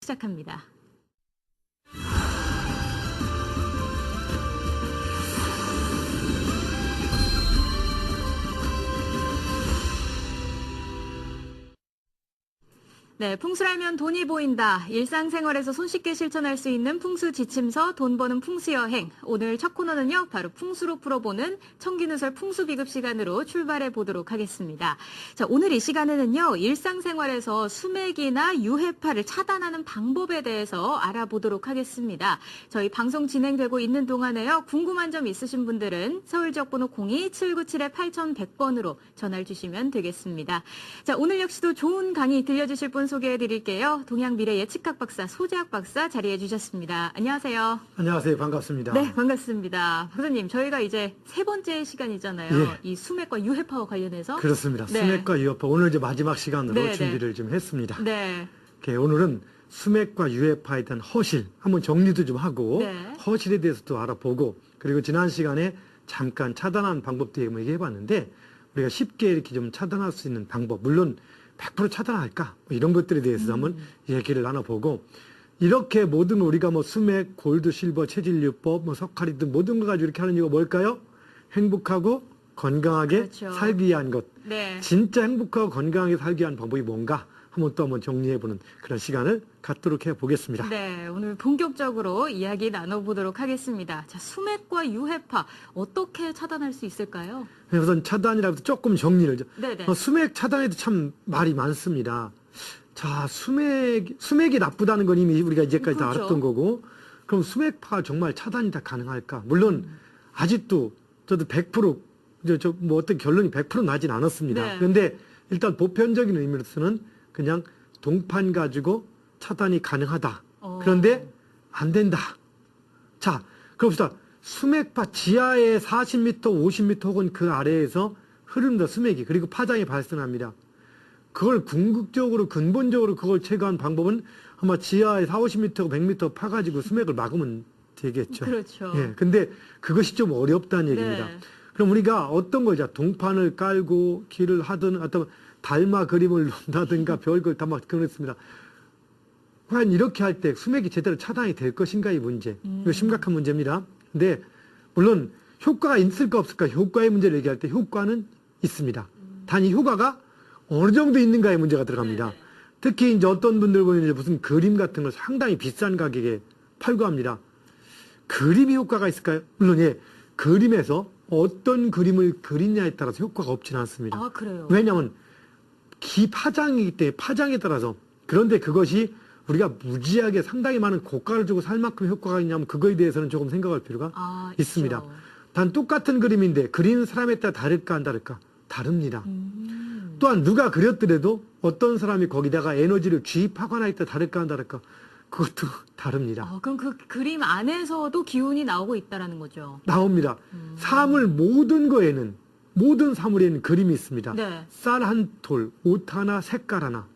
시작합니다. 네, 풍수라면 돈이 보인다. 일상생활에서 손쉽게 실천할 수 있는 풍수 지침서, 돈 버는 풍수 여행. 오늘 첫 코너는요, 바로 풍수로 풀어보는 청기누설 풍수 비급 시간으로 출발해 보도록 하겠습니다. 자, 오늘 이 시간에는요, 일상생활에서 수맥이나 유해파를 차단하는 방법에 대해서 알아보도록 하겠습니다. 저희 방송 진행되고 있는 동안에요, 궁금한 점 있으신 분들은 서울 지역번호 02-797-8100번으로 전화를 주시면 되겠습니다. 자, 오늘 역시도 좋은 강의 들려주실 분 소개해드릴게요. 동양미래 예측학 박사 소재학 박사 자리해 주셨습니다. 안녕하세요. 안녕하세요. 반갑습니다. 네, 반갑습니다. 박사님, 저희가 이제 세 번째 시간이잖아요. 예. 이 수맥과 유해파와 관련해서. 그렇습니다. 네. 수맥과 유해파 오늘 이제 마지막 시간으로 네, 준비를 좀 했습니다. 네. 오늘은 수맥과 유해파에 대한 허실 한번 정리도 좀 하고 네. 허실에 대해서도 알아보고 그리고 지난 시간에 잠깐 차단하는 방법도 얘기해봤는데 우리가 쉽게 이렇게 좀 차단할 수 있는 방법 물론 100% 차단할까? 뭐 이런 것들에 대해서 한번 얘기를 나눠보고 이렇게 모든 우리가 뭐 수맥, 골드, 실버, 체질요법, 뭐 석가리 등 모든 거 가지고 이렇게 하는 이유가 뭘까요? 행복하고 건강하게 그렇죠. 살기 위한 것. 네. 진짜 행복하고 건강하게 살기 위한 방법이 뭔가 한번 정리해보는 그런 시간을 갖도록 해보겠습니다. 네, 오늘 본격적으로 이야기 나눠보도록 하겠습니다. 자, 수맥과 유해파 어떻게 차단할 수 있을까요? 우선 차단이라고 조금 정리를. 네네. 수맥 차단에도 참 말이 많습니다. 자, 수맥이 나쁘다는 건 이미 우리가 이제까지 다 그렇죠. 알았던 거고, 그럼 수맥파 정말 차단이 다 가능할까? 물론, 아직도 저도 100%, 뭐 어떤 결론이 100% 나진 않았습니다. 네. 그런데 일단 보편적인 의미로서는 그냥 동판 가지고 차단이 가능하다. 그런데 안 된다. 자, 그럽시다. 수맥파 지하에 40m, 50m 혹은 그 아래에서 흐른다, 수맥이. 그리고 파장이 발생합니다. 그걸 궁극적으로, 근본적으로 그걸 제거한 방법은 아마 지하에 40, 50m, 100m 파가지고 수맥을 막으면 되겠죠. 그렇죠. 예. 근데 그것이 좀 어렵다는 얘기입니다. 네. 그럼 우리가 어떤 거죠? 동판을 깔고 길을 하든 어떤 달마 그림을 놓는다든가 별걸 다 막 그랬습니다. 과연 이렇게 할 때 수맥이 제대로 차단이 될 것인가 이 문제. 이거 심각한 문제입니다. 근데 물론 효과가 있을까 없을까 효과의 문제를 얘기할 때 효과는 있습니다. 단 이 효과가 어느 정도 있는가의 문제가 들어갑니다. 특히 이제 어떤 분들 보면 이제 무슨 그림 같은 걸 상당히 비싼 가격에 팔고 합니다. 그림이 효과가 있을까요? 물론 예. 그림에서 어떤 그림을 그리냐에 따라서 효과가 없지는 않습니다. 아, 그래요? 왜냐하면 파장이기 때문에 파장에 따라서 그런데 그것이 우리가 무지하게 상당히 많은 고가를 주고 살 만큼 효과가 있냐면 그거에 대해서는 조금 생각할 필요가 있습니다. 있죠. 단 똑같은 그림인데 그리는 사람에 따라 다를까 안 다를까? 다릅니다. 또한 누가 그렸더라도 어떤 사람이 거기다가 에너지를 주입하거나 했다 다를까 안 다를까? 그것도 다릅니다. 그럼 그 그림 안에서도 기운이 나오고 있다라는 거죠. 나옵니다. 사물 모든 거에는 모든 사물에는 그림이 있습니다. 네. 쌀 한 톨, 옷 하나, 색깔 하나.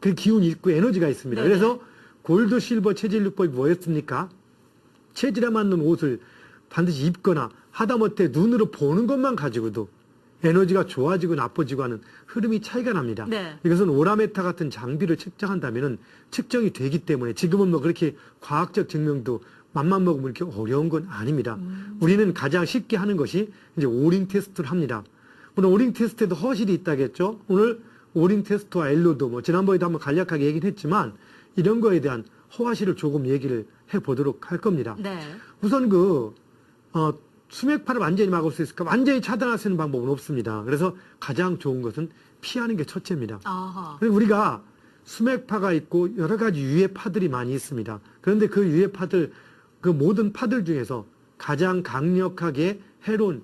그 기운이 있고 에너지가 있습니다. 네네. 그래서 골드, 실버, 체질요법이 뭐였습니까? 체질에 맞는 옷을 반드시 입거나 하다못해 눈으로 보는 것만 가지고도 에너지가 좋아지고 나빠지고 하는 흐름이 차이가 납니다. 네. 이것은 오라메타 같은 장비를 측정한다면 측정이 되기 때문에 지금은 뭐 그렇게 과학적 증명도 맘만 먹으면 이렇게 어려운 건 아닙니다. 우리는 가장 쉽게 하는 것이 이제 오링 테스트를 합니다. 오늘 오링 테스트에도 허실이 있다겠죠? 오늘 오링 테스트와 엘로도 뭐 지난번에도 한번 간략하게 얘기는 했지만 이런 거에 대한 허화실을 조금 얘기를 해보도록 할 겁니다. 네. 우선 수맥파를 완전히 막을 수 있을까? 완전히 차단할 수 있는 방법은 없습니다. 그래서 가장 좋은 것은 피하는 게 첫째입니다. 아하. 그리고 우리가 수맥파가 있고 여러 가지 유해파들이 많이 있습니다. 그런데 그 유해파들, 그 모든 파들 중에서 가장 강력하게 해를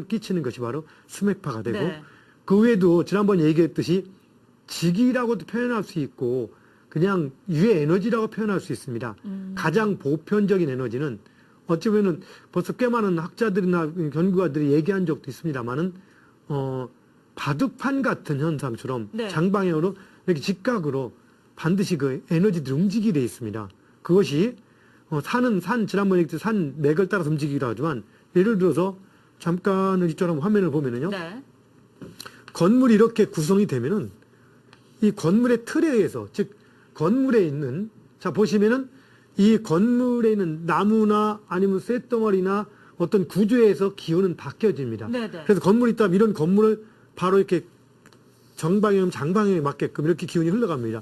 끼치는 것이 바로 수맥파가 되고 네. 그 외에도 지난번에 얘기했듯이 직이라고도 표현할 수 있고 그냥 유해 에너지라고 표현할 수 있습니다. 가장 보편적인 에너지는 어찌 보면 벌써 꽤 많은 학자들이나 연구가들이 얘기한 적도 있습니다만은 바둑판 같은 현상처럼 네. 장방향으로 이렇게 직각으로 반드시 그 에너지들이 움직이게 돼 있습니다. 그것이 산 지난번에 얘기했듯이 산 맥을 따라서 움직이기도 하지만 예를 들어서 잠깐 이쪽으로 화면을 보면은요. 네. 건물이 이렇게 구성이 되면은 이 건물의 틀에 의해서 즉 건물에 있는, 자, 보시면은 이 건물에 있는 나무나 아니면 쇳덩어리나 어떤 구조에서 기운은 바뀌어집니다. 네네. 그래서 건물이 있다면 이런 건물을 바로 이렇게 정방향, 장방향에 맞게끔 이렇게 기운이 흘러갑니다.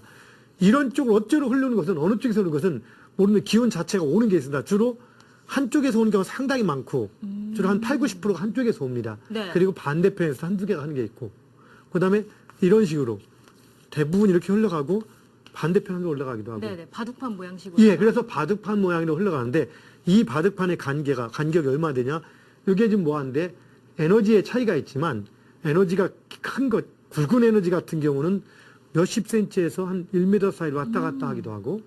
이런 쪽으로 어쩌로 흐르는 것은, 어느 쪽에서 흐르는 것은 모르는 기운 자체가 오는 게 있습니다. 주로 한쪽에서 오는 경우가 상당히 많고, 주로 한 8, 90%가 한쪽에서 옵니다. 네. 그리고 반대편에서 한두 개가 하는 게 있고, 그 다음에 이런 식으로 대부분 이렇게 흘러가고, 반대편으로 올라가기도 하고. 네네. 바둑판 모양식으로. 예, 그래서 바둑판 모양으로 흘러가는데, 이 바둑판의 간격이 얼마 되냐? 이게 지금 뭐한데, 에너지의 차이가 있지만, 에너지가 큰 것, 굵은 에너지 같은 경우는 몇십 센치에서 한 1m 사이로 왔다 갔다 하기도 하고,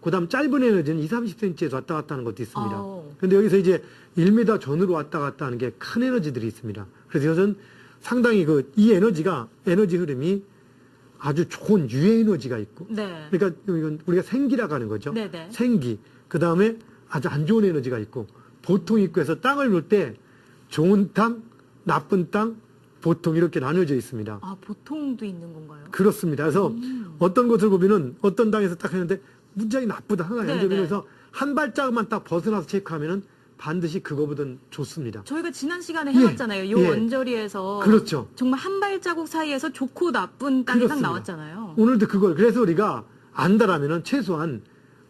그 다음 짧은 에너지는 20, 30cm에서 왔다 갔다 하는 것도 있습니다. 아오. 근데 여기서 이제 1m 전후로 왔다 갔다 하는 게 큰 에너지들이 있습니다. 그래서 이것은 상당히 이 에너지가, 에너지 흐름이 아주 좋은 유해 에너지가 있고, 네. 그러니까 이건 우리가 생기라고 하는 거죠. 네네. 생기. 그 다음에 아주 안 좋은 에너지가 있고, 보통 있고 해서 땅을 놓을 때 좋은 땅, 나쁜 땅, 보통 이렇게 나눠져 있습니다. 아, 보통도 있는 건가요? 그렇습니다. 그래서 어떤 것을 보면은 어떤 땅에서 딱 했는데 문장이 나쁘다. 하나 네네. 연결해서 한 발짝만 딱 벗어나서 체크하면은 반드시 그거보다는 좋습니다. 저희가 지난 시간에 예, 해봤잖아요. 요 예. 언저리에서. 그렇죠. 정말 한 발자국 사이에서 좋고 나쁜 땅이 딱 그렇습니다. 나왔잖아요. 오늘도 그걸, 그래서 우리가 안다라면은 최소한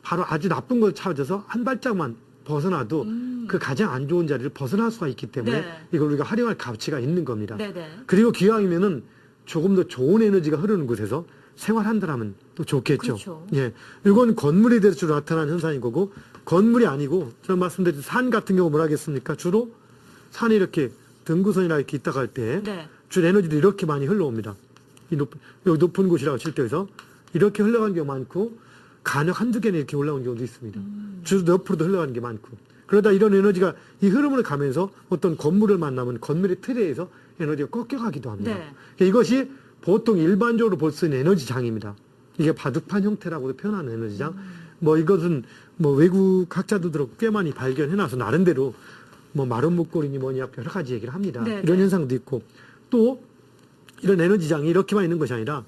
바로 아주 나쁜 걸 찾아서 한 발짝만 벗어나도 그 가장 안 좋은 자리를 벗어날 수가 있기 때문에 네. 이걸 우리가 활용할 가치가 있는 겁니다. 네네. 그리고 기왕이면은 조금 더 좋은 에너지가 흐르는 곳에서 생활한다라면 또 좋겠죠. 그렇죠. 예. 이건 건물에 대해서 주로 나타나는 현상인 거고, 건물이 아니고, 제가 말씀드린 산 같은 경우 뭐라 하겠습니까? 주로 산이 이렇게 등구선이나 이렇게 있다가 할 때, 네. 주로 에너지도 이렇게 많이 흘러옵니다. 여기 높은 곳이라고 칠 때에서 이렇게 흘러가는 경우가 많고, 간혹 한두 개는 이렇게 올라오는 경우도 있습니다. 주로 옆으로도 흘러가는 게 많고. 그러다 이런 에너지가 이 흐름을 가면서 어떤 건물을 만나면 건물의 틀에서 에너지가 꺾여가기도 합니다. 네. 그러니까 이것이 보통 일반적으로 볼 수 있는 에너지장입니다. 이게 바둑판 형태라고도 표현하는 에너지장. 뭐 이것은 뭐 외국 학자들도 꽤 많이 발견해놔서 나름대로 뭐 마른 목걸이니 뭐니 여러 가지 얘기를 합니다. 네, 이런 네. 현상도 있고, 또 이런 에너지장이 이렇게만 있는 것이 아니라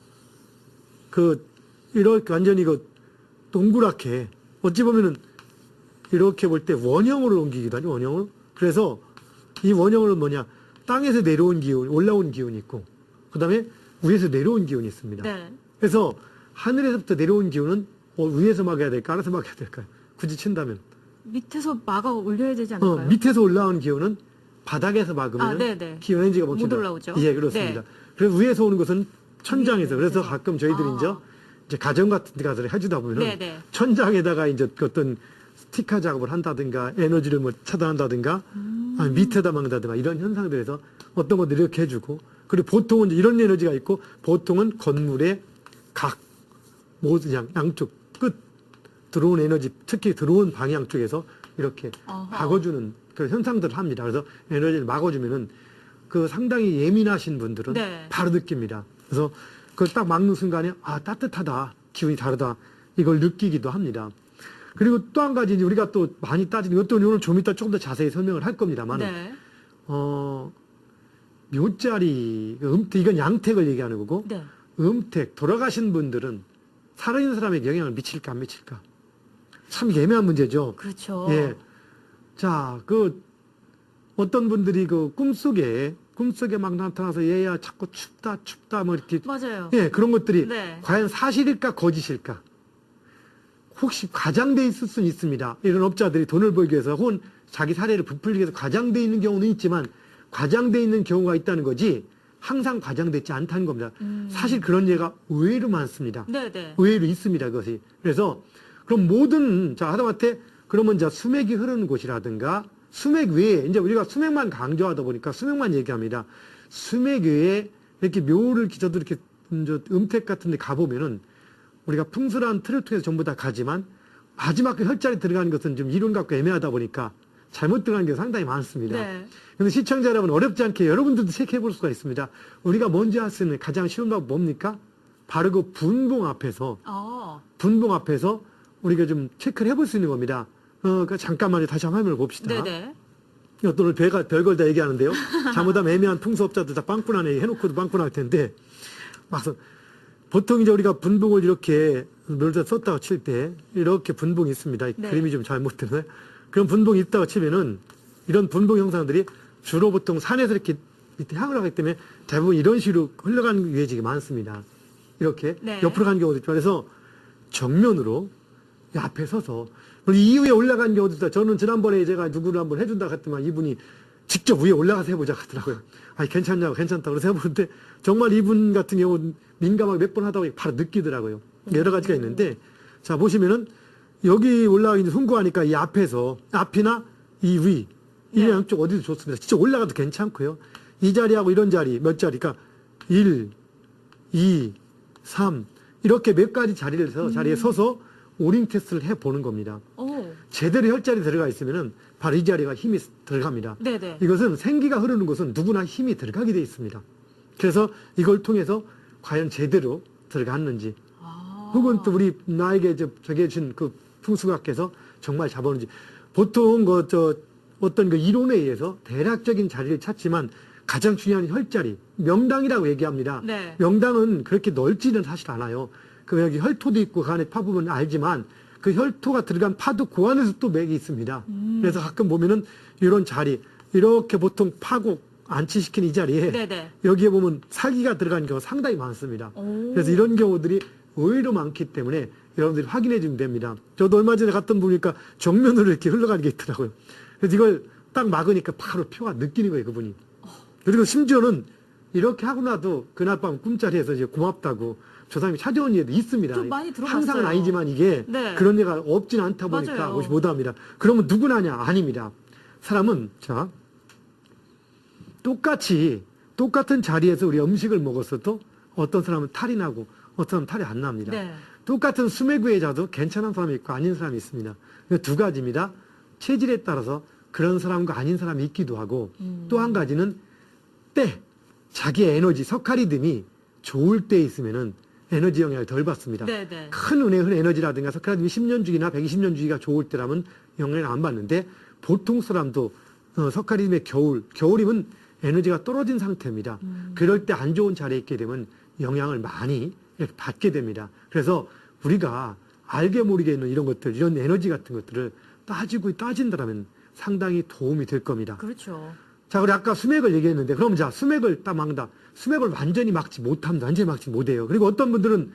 이렇게 완전히 동그랗게 어찌 보면은 이렇게 볼 때 원형으로 옮기기도 하죠. 원형으로. 그래서 이 원형으로 뭐냐, 땅에서 내려온 기운, 올라온 기운이 있고, 그 다음에 위에서 내려온 기운이 있습니다. 네. 그래서 하늘에서부터 내려온 기운은 위에서 막아야 될까, 아래서 막아야 될까요? 굳이 친다면. 밑에서 막아 올려야 되지 않을까요? 밑에서 올라온 기운은 바닥에서 막으면 아, 네네. 기운 에너지가 멈춘다. 못 올라오죠? 예, 그렇습니다. 네. 그래서 위에서 오는 것은 천장에서. 그래서 위에서. 가끔 저희들이 아. 이제 가정 같은 데 가서 해주다 보면은 네네. 천장에다가 이제 어떤 스티커 작업을 한다든가 에너지를 뭐 차단한다든가 아니 밑에다 막는다든가 이런 현상들에서 어떤 것들 이렇게 해주고, 그리고 보통은 이제 이런 에너지가 있고, 보통은 건물의 각 모든 양쪽 끝 들어온 에너지, 특히 들어온 방향 쪽에서 이렇게 어허. 막아주는 그런 현상들을 합니다. 그래서 에너지를 막아주면은 상당히 예민하신 분들은 네. 바로 느낍니다. 그래서 그걸 딱 막는 순간에 따뜻하다, 기분이 다르다, 이걸 느끼기도 합니다. 그리고 또 한 가지 이제 우리가 또 많이 따지는 것도 오늘 좀 이따 조금 더 자세히 설명을 할 겁니다만, 네. 묘자리, 이건 양택을 얘기하는 거고, 네. 음택, 돌아가신 분들은 살아있는 사람에게 영향을 미칠까 안 미칠까? 참 애매한 문제죠. 그렇죠. 예. 자, 어떤 분들이 꿈속에 막 나타나서 얘야 자꾸 춥다 뭐 이렇게. 맞아요. 예, 그런 것들이 네. 과연 사실일까 거짓일까? 혹시 과장돼 있을 수는 있습니다. 이런 업자들이 돈을 벌기 위해서 혹은 자기 사례를 부풀리기 위해서 과장돼 있는 경우는 있지만, 과장돼 있는 경우가 있다는 거지 항상 과장되지 않다는 겁니다. 사실 그런 예가 의외로 많습니다. 네네. 의외로 있습니다, 그것이. 그래서 그럼 하다못해 그러면 수맥이 흐르는 곳이라든가 수맥 외에, 이제 우리가 수맥만 강조하다 보니까 수맥만 얘기합니다. 수맥 외에 이렇게 묘를 기저도 이렇게 음택 같은 데 가보면은 우리가 풍수라는 틀을 통해서 전부 다 가지만 마지막 혈자리 들어가는 것은 좀 이론 갖고 애매하다 보니까 잘못 들어가는 게 상당히 많습니다. 네. 그런데 시청자 여러분, 어렵지 않게 여러분들도 체크해 볼 수가 있습니다. 우리가 먼저 할 수 있는 가장 쉬운 방법 뭡니까? 바로 분봉 앞에서 우리가 좀 체크를 해볼 수 있는 겁니다. 잠깐만요. 다시 한번 화면을 봅시다. 네네. 오늘 별걸 다 얘기하는데요. 잘못하면 애매한 풍수업자들 다 빵꾸나네 해놓고도 빵꾸날 텐데, 막상 보통 이제 우리가 분봉을 이렇게 널다 썼다고 칠 때 이렇게 분봉이 있습니다. 네. 그림이 좀 잘못되네. 그런 분봉이 있다고 치면은 이런 분봉 형상들이 주로 보통 산에서 이렇게 밑에 향을 하기 때문에 대부분 이런 식으로 흘러가는 유해지가 많습니다. 이렇게 네. 옆으로 가는 경우도 있죠. 그래서 정면으로 이 앞에 서서 이후에 올라간 경우도 있다. 저는 지난번에 제가 누구를 한번 해준다 했더만 이분이 직접 위에 올라가서 해보자 하더라고요. 아니 괜찮냐고 괜찮다고 그래서 해보는데 정말 이분 같은 경우 민감하게 몇 번 하다 보니 바로 느끼더라고요. 여러 가지가 있는데 자 보시면은 여기 올라가기 숭고하니까 이 앞에서 앞이나 이 위, 이 네. 양쪽 어디도 좋습니다. 진짜 올라가도 괜찮고요. 이 자리하고 이런 자리 몇 자리가 1, 2, 3 이렇게 몇 가지 자리에 서서 오링 테스트를 해보는 겁니다. 오. 제대로 혈자리 들어가 있으면은 바로 이 자리가 힘이 들어갑니다. 네네. 이것은 생기가 흐르는 곳은 누구나 힘이 들어가게 돼 있습니다. 그래서 이걸 통해서 과연 제대로 들어갔는지 혹은 또 우리 나에게 저게 준 그 풍수각께서 정말 잡았는지 보통 어떤 그 이론에 의해서 대략적인 자리를 찾지만 가장 중요한 혈자리 명당이라고 얘기합니다. 네. 명당은 그렇게 넓지는 사실 않아요. 그 여기 혈토도 있고 그 안에 파부분 알지만 그 혈토가 들어간 파도 그 안에서 또 맥이 있습니다. 그래서 가끔 보면은 이런 자리 이렇게 보통 파고 안치시킨 이 자리에 네네. 여기에 보면 사기가 들어간 경우가 상당히 많습니다. 오. 그래서 이런 경우들이 의외로 많기 때문에 여러분들이 확인해 주면 됩니다. 저도 얼마 전에 갔던 보니까 정면으로 이렇게 흘러가는 게 있더라고요. 그래서 이걸 딱 막으니까 바로 표가 느끼는 거예요, 그분이. 그리고 심지어는 이렇게 하고 나도 그날 밤 꿈자리에서 이제 고맙다고 저 사람이 찾아온 예도 있습니다. 좀 많이 들어봤어요. 항상은 아니지만 이게 네. 그런 예가 없진 않다 보니까 맞아요. 혹시 못합니다. 그러면 누구나냐? 아닙니다. 사람은 자 똑같은 자리에서 우리 음식을 먹었어도 어떤 사람은 탈이 나고 어떤 사람은 탈이 안 납니다. 네. 똑같은 수메구에 자도 괜찮은 사람이 있고 아닌 사람이 있습니다. 두 가지입니다. 체질에 따라서 그런 사람과 아닌 사람이 있기도 하고 또 한 가지는 자기의 에너지, 석가리듬이 좋을 때 있으면은 에너지 영향을 덜 받습니다. 네네. 큰 은행은 에너지라든가 석가리듬이 10년 주기나 120년 주기가 좋을 때라면 영향을 안 받는데 보통 사람도 석가리듬의 겨울이면 에너지가 떨어진 상태입니다. 그럴 때 안 좋은 자리에 있게 되면 영향을 많이 이렇게 받게 됩니다. 그래서 우리가 알게 모르게 있는 이런 것들, 이런 에너지 같은 것들을 따진다면 상당히 도움이 될 겁니다. 그렇죠. 자, 그리고 아까 수맥을 얘기했는데, 그럼 자, 수맥을 딱 막는다. 수맥을 완전히 막지 못합니다. 완전히 막지 못해요. 그리고 어떤 분들은,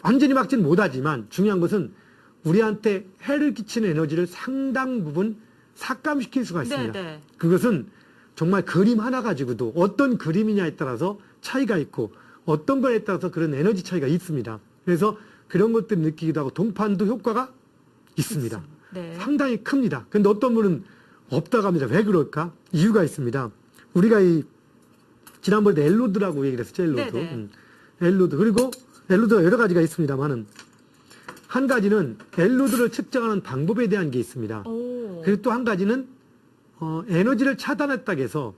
완전히 막지는 못하지만, 중요한 것은 우리한테 해를 끼치는 에너지를 상당 부분 삭감시킬 수가 있습니다. 네네. 그것은 정말 그림 하나 가지고도 어떤 그림이냐에 따라서 차이가 있고, 어떤 거에 따라서 그런 에너지 차이가 있습니다. 그래서 그런 것들을 느끼기도 하고, 동판도 효과가 있습니다. 네. 상당히 큽니다. 근데 어떤 분은 없다고 합니다. 왜 그럴까? 이유가 있습니다. 우리가 지난번에 엘로드라고 얘기를 했었죠. 엘로드. 네네. 엘로드. 그리고 엘로드가 여러 가지가 있습니다만은 한 가지는 엘로드를 측정하는 방법에 대한 게 있습니다. 오. 그리고 또 한 가지는 에너지를 차단했다고 해서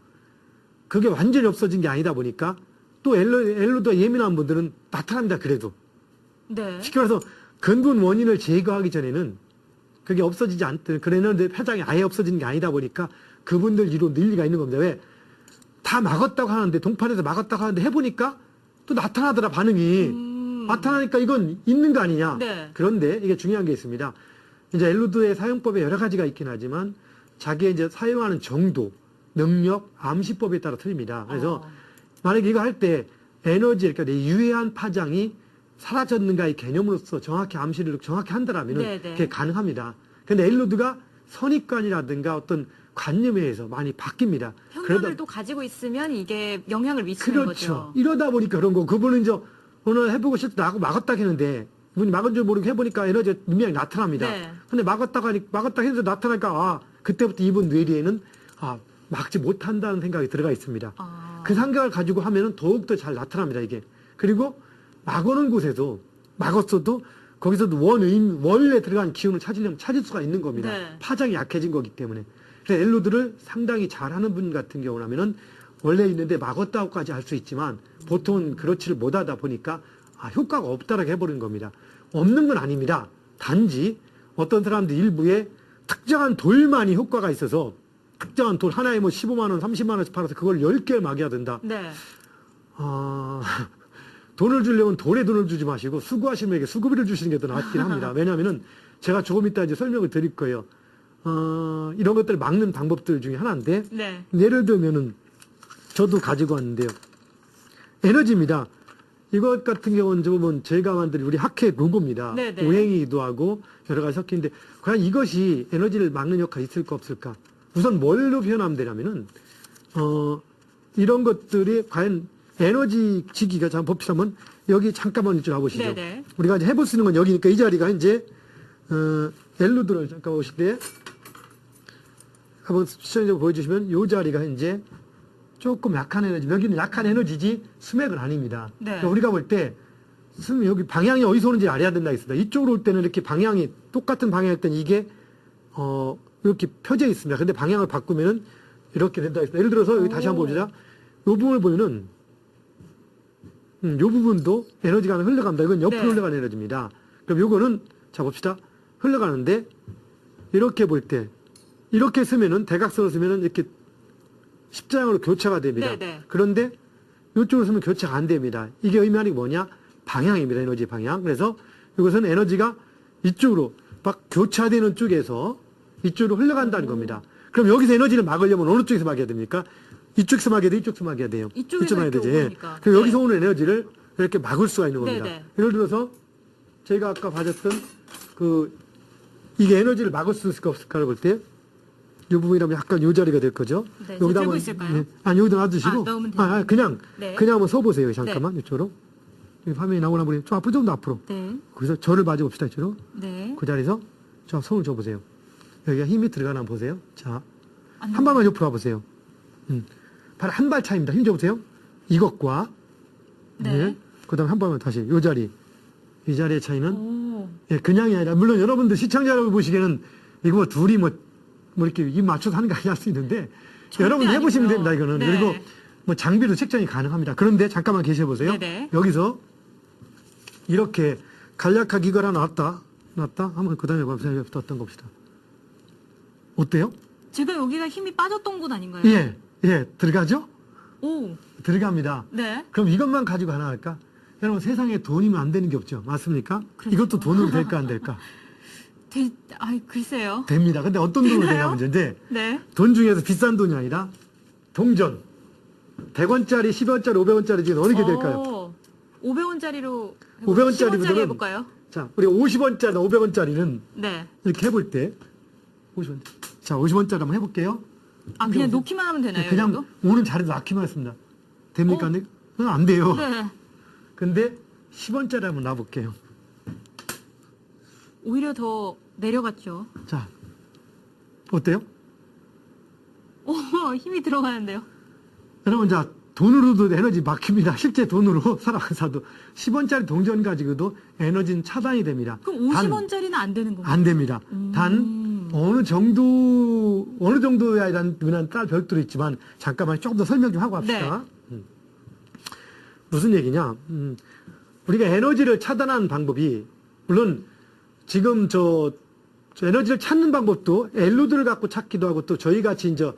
그게 완전히 없어진 게 아니다 보니까 또 엘로드가 예민한 분들은 나타납니다. 그래도. 네. 쉽게 말해서 근본 원인을 제거하기 전에는 그게 없어지지 않든 그랬는데 회장이 아예 없어지는 게 아니다 보니까 그분들 이론 일리가 있는 겁니다. 왜? 다 막았다고 하는데 동판에서 막았다고 하는데 해보니까 또 나타나더라 반응이. 나타나니까 이건 있는 거 아니냐. 네. 그런데 이게 중요한 게 있습니다. 이제 엘로드의 사용법에 여러 가지가 있긴 하지만 자기의 이제 사용하는 정도, 능력, 암시법에 따라 틀립니다. 그래서 만약에 이거 할 때 에너지, 그러니까 유해한 파장이 사라졌는가의 개념으로서 정확히 암시를 정확히 한다라면 네네. 그게 가능합니다. 근데 엘로드가 선입관이라든가 어떤 관념에 의해서 많이 바뀝니다. 편견을 또 가지고 있으면 이게 영향을 미치는 그렇죠. 거죠. 이러다 보니까 그런 거. 그분은 이제 오늘 해보고 싶다고 막았다 했는데 이분이 막은 줄 모르고 해보니까 에너지가 분명히 나타납니다. 네. 근데 막았다 했는데 나타나니까 그때부터 이분 뇌리에는 막지 못한다는 생각이 들어가 있습니다. 그 생각을 가지고 하면은 더욱더 잘 나타납니다, 이게. 그리고 막어놓은 곳에도 막았어도 거기서도 원래 들어간 기운을 찾을 수가 있는 겁니다. 네. 파장이 약해진 거기 때문에. 그래서 엘로드를 상당히 잘하는 분 같은 경우라면은 원래 있는데 막았다고까지 할 수 있지만 보통은 그렇지를 못하다 보니까 효과가 없다라고 해버린 겁니다. 없는 건 아닙니다. 단지 어떤 사람들 일부에 특정한 돌만이 효과가 있어서 특정한 돌 하나에 뭐 15만 원, 30만 원씩 팔아서 그걸 10개를 막아야 된다. 네. 돈을 주려면 돈에 돈을 주지 마시고 수고하시는 분에게 수고비를 주시는 게 더 낫긴 합니다. 왜냐하면은 제가 조금 이따 이제 설명을 드릴 거예요. 이런 것들을 막는 방법들 중에 하나인데 네. 예를 들면은 저도 가지고 왔는데요. 에너지입니다. 이것 같은 경우는 좀 제가 만든 우리 학회 로고입니다. 네네. 오행이기도 하고 여러 가지 섞이는데 과연 이것이 에너지를 막는 역할이 있을까 없을까? 우선 뭘로 표현하면 되냐면은 이런 것들이 과연 에너지 지기가 잠깐 봅시다. 한번 여기 잠깐만 이쪽 와보시죠. 네네. 우리가 이제 해볼 수 있는 건 여기니까 이 자리가 이제 엘루드를 잠깐 보실 때 한번 시청자분 보여주시면 이 자리가 이제 조금 약한 에너지, 여기는 약한 에너지지 수맥은 아닙니다. 네. 그러니까 우리가 볼 때 여기 방향이 어디서 오는지 알아야 된다 했습니다. 이쪽으로 올 때는 이렇게 방향이 똑같은 방향일 때는 이게 이렇게 펴져 있습니다. 근데 방향을 바꾸면은 이렇게 된다 했습니다. 예를 들어서 여기 다시 한번 보자. 이 부분을 보면은 이 부분도 에너지가 흘러갑니다. 이건 옆으로 네. 흘러가는 에너지입니다. 그럼 요거는 자 봅시다. 흘러가는데 이렇게 볼 때 이렇게 쓰면은 대각선으로 쓰면은 이렇게 십자형으로 교차가 됩니다. 네네. 그런데 이쪽으로 쓰면 교차가 안 됩니다. 이게 의미하는 게 뭐냐? 방향입니다. 에너지 방향. 그래서 이것은 에너지가 이쪽으로 막 교차되는 쪽에서 이쪽으로 흘러간다는 겁니다. 그럼 여기서 에너지를 막으려면 어느 쪽에서 막아야 됩니까? 이쪽에서 막아야 돼요? 이쪽에서 막아야 돼요? 이쪽에서 막아야 이렇게 되지. 오니까. 그럼 네. 여기서 오는 에너지를 이렇게 막을 수가 있는 겁니다. 네네. 예를 들어서 저희가 아까 봐줬던 이게 에너지를 막을 수 있을까 없을까를 볼 때 이 부분이라면 약간 이 자리가 될 거죠. 네, 여기다 들고 한번, 있을까요? 아니, 여기다 놔두시고. 넣으면 돼요. 그냥 네. 한번 서보세요. 잠깐만, 이쪽으로. 여기 화면이 나오나 보네요. 좀 앞으로, 좀 더 앞으로. 네. 거기서 저를 맞아봅시다, 이쪽으로. 네. 그 자리에서. 자, 손을 줘보세요. 여기가 힘이 들어가나 한번 보세요. 자, 안 한 발만 옆으로 와보세요. 바로 한 발 차이입니다. 힘 줘보세요. 이것과. 네. 그 다음 한 발만 다시, 이 자리. 이 자리의 차이는 오. 예, 그냥이 아니라, 물론 여러분들, 시청자 여러분 보시기에는 이거 뭐 둘이 뭐 이렇게 입 맞춰서 하는 거 아니할 수 있는데, 여러분 해보시면 아니고요. 됩니다, 이거는. 네. 그리고 뭐 장비도 책정이 가능합니다. 그런데 잠깐만 계셔보세요. 네네. 여기서 이렇게 간략하게 이걸 하나 놨다. 한번 그 다음에 보세요. 어떤 겁시다. 어때요? 제가 여기가 힘이 빠졌던 곳 아닌가요? 예, 들어가죠? 오. 들어갑니다. 네. 그럼 이것만 가지고 하나 할까? 여러분 세상에 돈이면 안 되는 게 없죠. 맞습니까? 그렇죠. 이것도 돈으로 될까 안 될까? 글쎄요. 됩니다. 근데 어떤 돈으로 되냐 되나요? 문제인데 네. 돈 중에서 비싼 돈이 아니라 동전 100원짜리, 10원짜리, 500원짜리 중에 어느 게 될까요? 500원짜리로 500원짜리 10원짜리 해볼까요? 자, 우리 50원짜리, 500원짜리는 네. 이렇게 해볼 때 50원. 자, 50원짜리 한번 해볼게요. 아, 그냥 놓기만 하면 되나요? 그냥 이것도? 오는 자리에 놔기만 했습니다. 됩니까? 그건 안 돼요. 네. 근데 10원짜리 한번 놔볼게요. 오히려 더 내려갔죠. 자, 어때요? 오, 힘이 들어가는데요. 여러분, 자, 돈으로도 에너지 막힙니다. 실제 돈으로 살아가서도 10원짜리 동전 가지고도 에너지는 차단이 됩니다. 그럼 50원짜리는 안 되는 건가요? 안 됩니다. 단 어느 정도야 이란 딸 별도로 있지만 잠깐만 조금 더 설명 좀 하고 합시다. 무슨 얘기냐? 우리가 에너지를 차단하는 방법이 물론 지금 저 에너지를 찾는 방법도 엘로드를 갖고 찾기도 하고 또 저희 같이 이제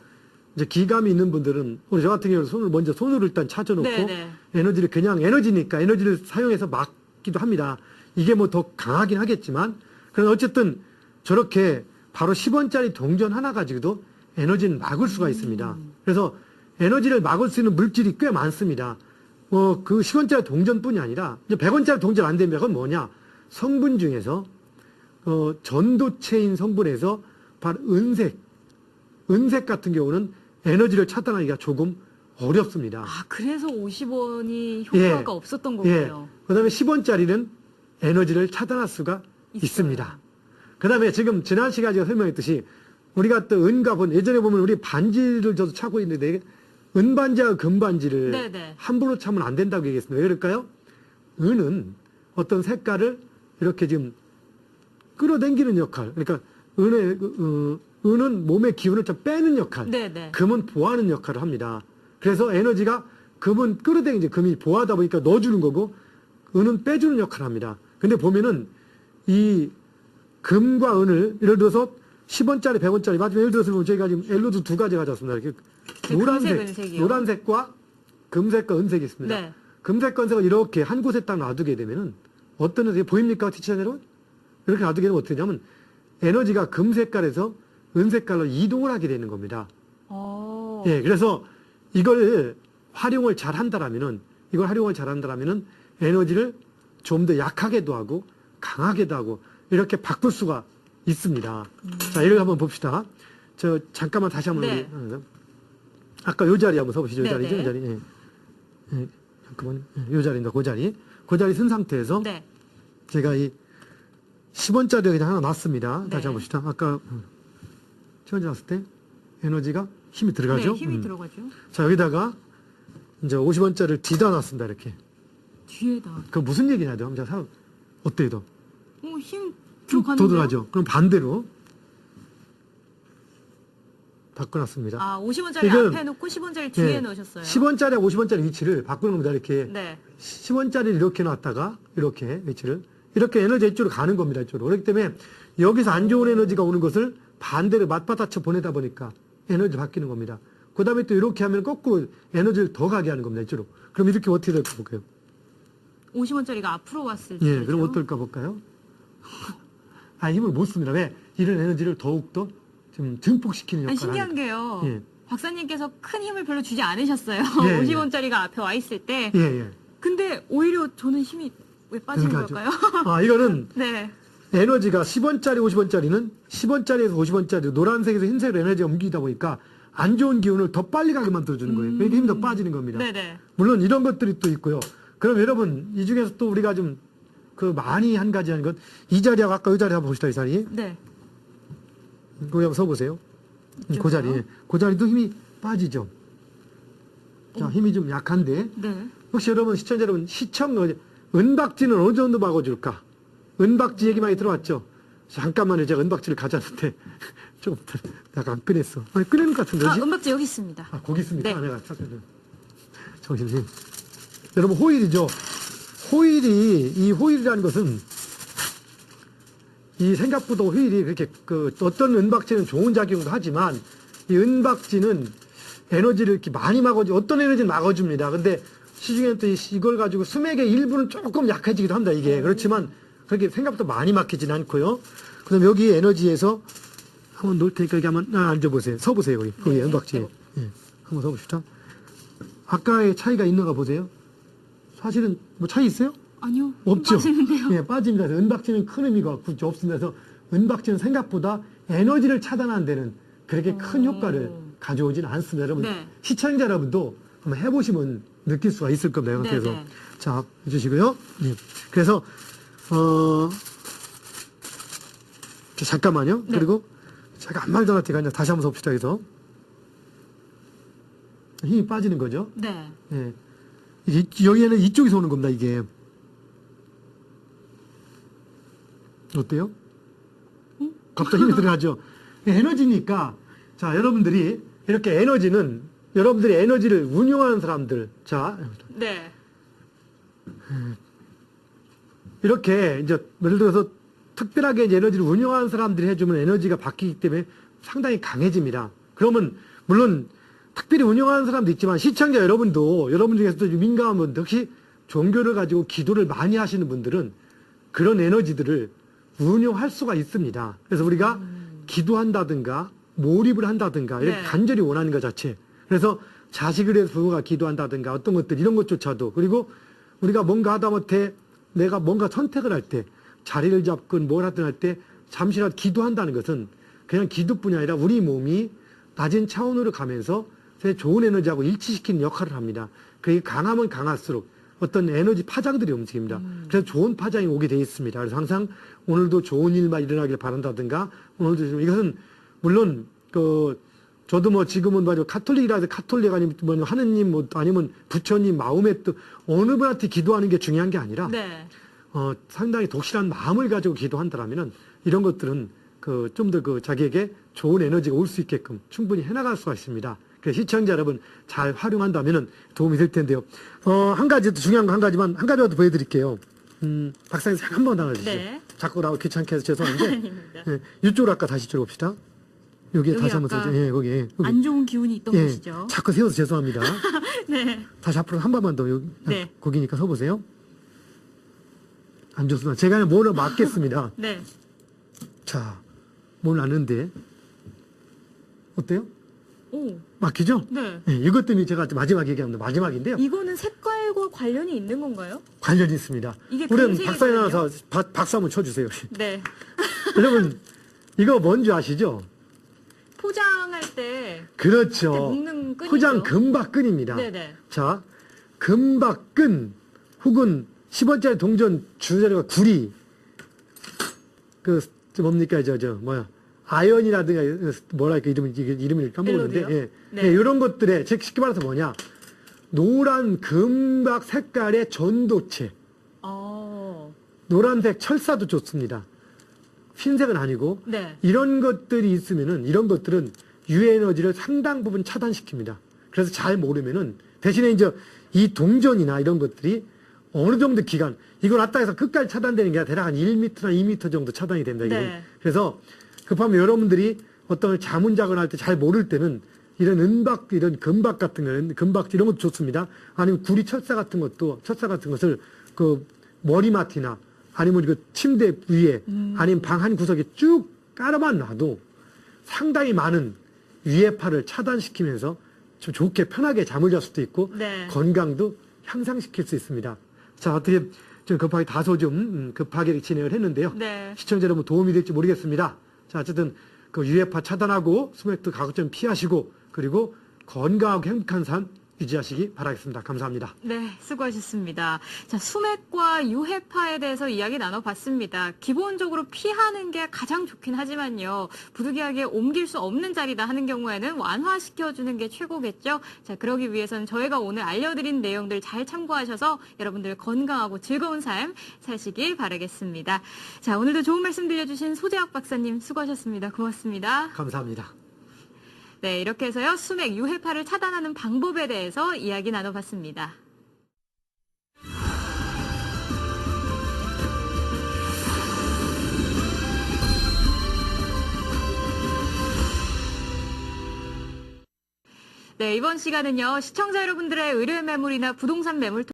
기감이 있는 분들은 우리 저 같은 경우는 먼저 손으로 일단 찾아놓고 네네. 에너지를 그냥 에너지니까 에너지를 사용해서 막기도 합니다. 이게 뭐 더 강하긴 하겠지만 그런 어쨌든 저렇게 바로 10원짜리 동전 하나 가지고도 에너지는 막을 수가 있습니다. 그래서 에너지를 막을 수 있는 물질이 꽤 많습니다. 그 10원짜리 동전뿐이 아니라 이제 100원짜리 동전 안 됩니다. 그건 뭐냐? 성분 중에서 전도체인 성분에서 바로 은색 같은 경우는 에너지를 차단하기가 조금 어렵습니다. 아, 그래서 50원이 효과가 없었던 거군요. 그 다음에 10원짜리는 에너지를 차단할 수가 있습니다. 그 다음에 지금 지난 시간에 제가 설명했듯이 우리가 또 은갑은 예전에 보면 우리 반지를 저도 차고 있는데 은반지와 금반지를 네네. 함부로 차면 안 된다고 얘기했습니다. 왜 그럴까요? 은은 어떤 색깔을 이렇게 지금 끌어당기는 역할, 그러니까 은은 몸의 기운을 좀 빼는 역할, 네네. 금은 보호하는 역할을 합니다. 그래서 에너지가 금은 끌어당기지, 금이 보호하다 보니까 넣어주는 거고, 은은 빼주는 역할을 합니다. 근데 보면은 이 금과 은을 예를 들어서 10원짜리, 100원짜리, 마지막에 예를 들어서 저희가 지금 엘로드 두 가지 가져왔습니다. 이렇게 금색, 은색이요. 노란색과 금색과 은색이 있습니다. 네. 금색, 건색을 이렇게 한 곳에 딱 놔두게 되면은 어떤 에너지 보입니까? 티처 여러분? 이렇게 놔두게 되면 어떻게 되냐면 에너지가 금색깔에서 은색깔로 이동을 하게 되는 겁니다. 예, 그래서 이걸 활용을 잘 한다라면은 에너지를 좀 더 약하게도 하고 강하게도 하고 이렇게 바꿀 수가 있습니다. 자, 예를 한번 봅시다. 저 잠깐만 다시 한번 네. 아까 요 자리 한번 서보시죠. 요 네, 자리죠, 네. 요 자리. 예. 예, 잠깐만. 요 자리입니다. 그 자리. 그 자리 쓴 상태에서 네. 제가 이 10원짜리 그냥 하나 놨습니다. 네. 다시 한번 봅시다. 아까 10원짜리 놨을 때 에너지가 힘이 들어가죠? 네, 힘이 들어가죠. 자, 여기다가 이제 50원짜리를 뒤다 놨습니다. 이렇게. 뒤에다. 그 무슨 얘기냐도 한번 어때요, 더? 힘 좀 들어가는 더 들어가죠. 그럼 반대로 바꿔놨습니다. 아, 50원짜리 이건- 앞에 놓고 10원짜리 뒤에 예, 넣으셨어요. 10원짜리와 50원짜리 위치를 바꾸는 겁니다. 이렇게 네. 10원짜리를 이렇게 놨다가 이렇게 위치를 이렇게 에너지 이쪽으로 가는 겁니다. 이쪽으로. 그렇기 때문에 여기서 안 좋은 에너지가 오는 것을 반대로 맞받아쳐 보내다 보니까 에너지 바뀌는 겁니다. 그 다음에 또 이렇게 하면 거꾸로 에너지를 더 가게 하는 겁니다. 이쪽으로. 그럼 이렇게 어떻게 될까 볼까요? 50원짜리가 앞으로 왔을 예, 때. 그럼 어떨까 볼까요? 힘을 못 씁니다. 왜? 이런 에너지를 더욱더 좀 증폭시키는 역할을 신기한 하니까. 게요. 예. 박사님께서 큰 힘을 별로 주지 않으셨어요. 예, 예. 50원짜리가 앞에 와 있을 때. 예, 예. 근데 오히려 저는 힘이 왜 빠지는 그러니까 걸까요? 이거는 네. 에너지가 10원짜리, 50원짜리는 10원짜리에서 50원짜리 노란색에서 흰색으로 에너지가 움직이다 보니까 안 좋은 기운을 더 빨리 가게 만들어주는 거예요. 그러니까 힘이 더 빠지는 겁니다. 네네. 물론 이런 것들이 또 있고요. 그럼 여러분, 이 중에서 또 우리가 좀 많이 한 가지 하는 것, 이 자리하고 아까 이 자리 한번 봅시다, 이 자리. 네. 거기 한번 서보세요. 그 이쪽이요? 자리. 그 자리도 힘이 빠지죠. 자, 힘이 좀 약한데. 네. 혹시 여러분, 시청자 여러분, 은박지는 어느 정도 박아줄까? 은박지 얘기 많이 들어왔죠? 잠깐만요. 제가 은박지를 가져왔는데, 좀, 약간 꺼냈어. 아니, 꺼내는 것 같은데, 그지? 은박지 여기 있습니다. 거기 있습니다. 네. 내가 잠깐 정신이. 여러분, 호일이죠? 이 호일이라는 것은, 이 생각보다 호일이 그렇게, 어떤 은박지는 좋은 작용도 하지만, 이 은박지는 에너지를 이렇게 많이 어떤 에너지는 막아줍니다. 근데 시중에는 또 이걸 가지고 수맥의 일부는 조금 약해지기도 합니다, 이게. 그렇지만, 그렇게 생각보다 많이 막히진 않고요. 그 다음에 여기 에너지에서, 한번 놓을 테니까 여기 한번 앉아보세요. 서보세요, 거기 네. 은박지에. 예, 한번 서봅시다. 아까의 차이가 있는가 보세요. 사실은 뭐 차이 있어요? 아니요. 없죠. 빠지는데요. 예, 빠집니다. 그래서 은박지는 큰 의미가 굳이 없습니다. 그래서 은박지는 생각보다 에너지를 차단하는 데는 그렇게 큰 효과를 가져오진 않습니다. 여러분, 네. 시청자 여러분도 한번 해보시면 느낄 수가 있을 겁니다. 네, 그래서 네. 자, 해주시고요. 예. 그래서 자, 잠깐만요. 네. 그리고 제가 한 말도 안 할테니까 이제 다시 한번 봅시다. 여기서 힘이 빠지는 거죠. 네. 예. 여기에는 이쪽에서 오는 겁니다, 이게. 어때요? 갑자기 힘이 들어가죠? 에너지니까, 자, 여러분들이, 이렇게 여러분들이 에너지를 운용하는 사람들, 자, 네. 이렇게, 이제, 예를 들어서, 특별하게 이제 에너지를 운용하는 사람들이 해주면 에너지가 바뀌기 때문에 상당히 강해집니다. 그러면, 물론, 특별히 운영하는 사람도 있지만 시청자 여러분도 여러분 중에서도 민감한 분들 혹시 종교를 가지고 기도를 많이 하시는 분들은 그런 에너지들을 운용할 수가 있습니다. 그래서 우리가 기도한다든가 몰입을 한다든가 이렇게 네. 간절히 원하는 것 자체. 그래서 자식을 위해서 부모가 기도한다든가 어떤 것들 이런 것조차도 그리고 우리가 뭔가 하다못해 내가 뭔가 선택을 할 때 자리를 잡건 뭘 하든 할 때 잠시라도 기도한다는 것은 그냥 기도뿐이 아니라 우리 몸이 낮은 차원으로 가면서 좋은 에너지하고 일치시키는 역할을 합니다. 그게 강하면 강할수록 어떤 에너지 파장들이 움직입니다. 그래서 좋은 파장이 오게 되어 있습니다. 그래서 항상 오늘도 좋은 일만 일어나길 바란다든가 오늘도 좀 이것은 물론 저도 뭐 지금은 뭐 카톨릭이라서 카톨릭 아니면 뭐 하느님 뭐 아니면 부처님 마음에 또 어느 분한테 기도하는 게 중요한 게 아니라 네. 상당히 독실한 마음을 가지고 기도한다라면은 이런 것들은 좀 더 자기에게 좋은 에너지가 올 수 있게끔 충분히 해나갈 수가 있습니다. 그래서 시청자 여러분 잘 활용한다면은 도움이 될 텐데요. 한 가지 또 중요한 거 한 가지만 한 가지만 더 보여드릴게요. 박사님 한번 나눠주시죠. 네. 자꾸 나오고 귀찮게 해서 죄송한데 아닙니다. 네, 이쪽으로 아까 다시 들어봅시다. 여기에 여기 다시 한번 아까 써죠. 예, 거기. 안 좋은 기운이 있던 예, 곳이죠. 자꾸 세워서 죄송합니다. 네. 다시 앞으로 한 번만 더 여기 네. 거기니까 서보세요. 안 좋습니다. 제가 뭐를 맞겠습니다. 네. 자, 뭘 놨는데 어때요? 오. 막히죠? 네. 예, 이것 때문에 제가 마지막 얘기합니다. 마지막인데요. 이거는 색깔과 관련이 있는 건가요? 관련이 있습니다. 이게 우리는 금색이거든요. 박사님 나와서 박수 한번 쳐주세요. 네. 여러분, 이거 뭔지 아시죠? 포장할 때 그렇죠. 묶는 끈이죠. 포장 금박끈입니다. 네네. 자, 금박끈 혹은 10원짜리 동전 주자리가 구리, 뭡니까, 아연이라든가, 뭐랄까, 이름을 까먹었는데, 멜로디요? 예. 네. 예, 이런 것들에, 쉽게 말해서 뭐냐, 노란 금박 색깔의 전도체, 노란색 철사도 좋습니다. 흰색은 아니고, 네. 이런 것들이 있으면은, 이런 것들은 유에너지를 상당 부분 차단시킵니다. 그래서 잘 모르면은, 대신에 이제 이 동전이나 이런 것들이 어느 정도 기간, 이걸 왔다 해서 끝까지 차단되는 게 아니라 대략 한 1m나 2m 정도 차단이 된다. 네. 그래서 급하면 여러분들이 어떤 자문작을 할 때 잘 모를 때는 이런 은박, 이런 금박 같은 거는, 금박 이런 것도 좋습니다. 아니면 구리 철사 같은 것을 그 머리맡이나 아니면 그 침대 위에 아니면 방 한 구석에 쭉 깔아만 놔도 상당히 많은 위해파를 차단시키면서 좀 좋게 편하게 잠을 잘 수도 있고 네. 건강도 향상시킬 수 있습니다. 자, 어떻게 좀 급하게 다소 좀 급하게 진행을 했는데요. 네. 시청자 여러분 도움이 될지 모르겠습니다. 자, 어쨌든 그 유해파 차단하고 수맥도 가급적 피하시고 그리고 건강하고 행복한 삶 유지하시기 바라겠습니다. 감사합니다. 네, 수고하셨습니다. 자, 수맥과 유해파에 대해서 이야기 나눠봤습니다. 기본적으로 피하는 게 가장 좋긴 하지만요. 부득이하게 옮길 수 없는 자리다 하는 경우에는 완화시켜주는 게 최고겠죠. 자, 그러기 위해서는 저희가 오늘 알려드린 내용들 잘 참고하셔서 여러분들 건강하고 즐거운 삶 사시길 바라겠습니다. 자, 오늘도 좋은 말씀 들려주신 소재학 박사님 수고하셨습니다. 고맙습니다. 감사합니다. 네, 이렇게 해서요, 수맥 유해파를 차단하는 방법에 대해서 이야기 나눠봤습니다. 네, 이번 시간은요, 시청자 여러분들의 의뢰 매물이나 부동산 매물